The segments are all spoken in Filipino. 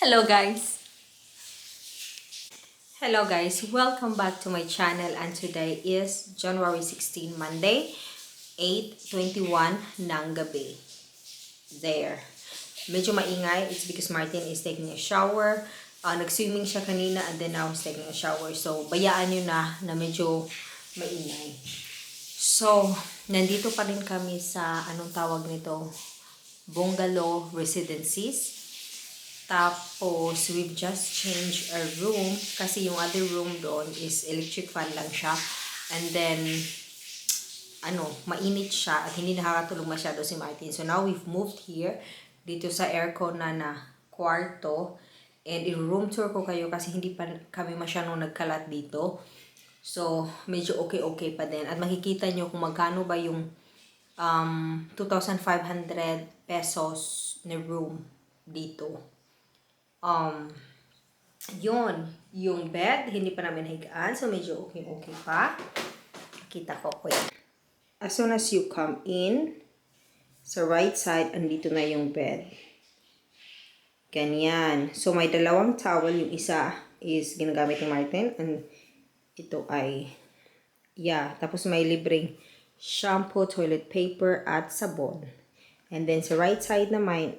Hello guys! Hello guys! Welcome back to my channel and today is January 16, Monday, 8:21 ng gabi. There. Medyo maingay. It's because Martin is taking a shower. Nag-swimming siya kanina and then now he's taking a shower. So, bayaan nyo na medyo maingay. So, nandito pa rin kami sa, anong tawag nito? Bungalow Residencies. Tapos, we've just changed our room kasi yung other room doon is electric fan lang siya. And then, mainit siya at hindi nakakatulog masyado si Martin. So, now we've moved here dito sa aircon na kwarto. And i-room tour ko kayo kasi hindi pa kami masyadong nagkalat dito. So, medyo okay pa din. At makikita nyo kung magkano ba yung 2,500 pesos na room dito. Yun, yung bed, hindi pa namin higaan. So, medyo okay pa. Kita ko yan. As soon as you come in, sa right side, andito na yung bed. Ganyan. So, may dalawang towel. Yung isa is ginagamit ni Martin. And ito ay, tapos may libreng shampoo, toilet paper, at sabon. And then, sa right side naman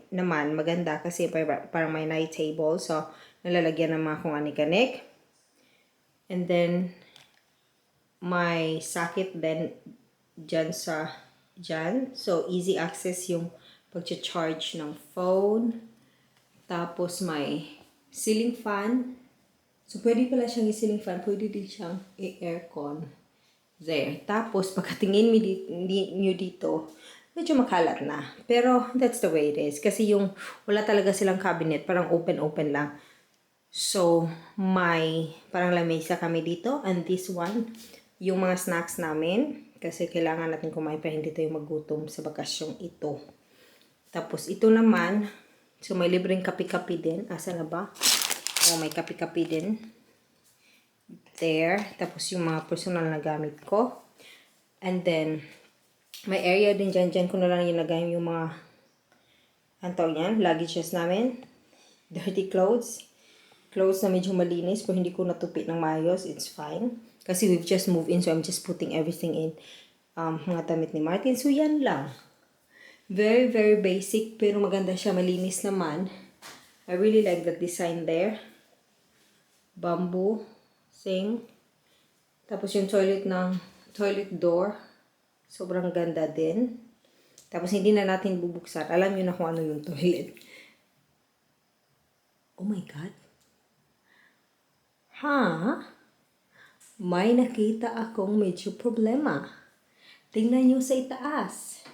maganda kasi parang may night table. So, nalalagyan ng mga kung anik-anik. And then, may socket din dyan. So, easy access yung pag-charge ng phone. Tapos, may ceiling fan. So, pwede pala siyang i-ceiling fan. Pwede din siyang i-aircon. There. Tapos, pagkatingin nyo dito, medyo makalat na. Pero, that's the way it is. Kasi yung, wala talaga silang cabinet. Parang open lang. So, may, parang lamesa kami dito. And this one, yung mga snacks namin. Kasi kailangan natin kumain para hindi tayo magutom sa bakasyong ito. Tapos, ito naman, so may libreng kape-kape din. Asa na ba? Oh, may kape-kape din. There. Tapos, yung mga personal na gamit ko. And then, may area din dyan ko na lang ilagay yung mga luggages namin. Dirty clothes. Clothes na medyo malinis. Pero hindi ko natupi ng maayos. It's fine. Kasi we've just moved in. So I'm just putting everything in. Mga damit ni Martin. So yan lang. Very, very basic. Pero maganda siya. Malinis naman. I really like that design there. Bamboo. Thing. Tapos yung toilet door. Sobrang ganda din. Tapos, hindi na natin bubuksan. Alam nyo na kung ano yung toilet. Oh my God. May nakita akong medyo problema. Tingnan nyo sa itaas.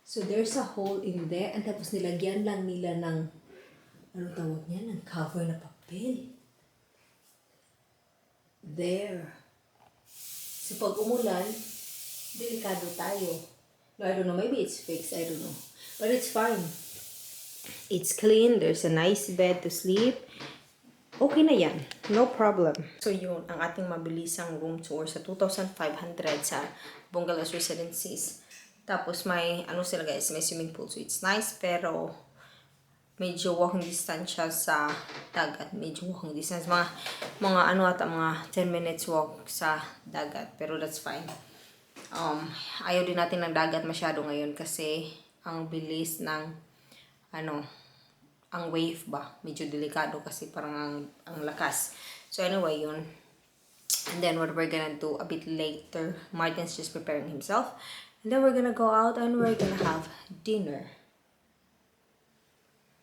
So, there's a hole in there. And tapos, nilagyan lang nila ng, ng cover na papel. There. So, pag umulan, delikado tayo. No, I don't know. Maybe it's fixed. I don't know. But it's fine. It's clean. There's a nice bed to sleep. Okay na yan. No problem. So yun, ang ating mabilisang room tour sa 2,500 sa Bungalow Residencies. Tapos may, sila guys, may swimming pool. So it's nice, pero medyo walking distance siya sa dagat. Medyo walking distance. Mga 10 minutes walk sa dagat. Pero that's fine. Ayaw din natin ng dagat masyado ngayon kasi ang bilis ng ang wave ba, medyo delikado kasi parang ang lakas. So anyway, yun. And then what we're gonna do a bit later, Martin's just preparing himself. And then we're gonna go out and we're gonna have dinner.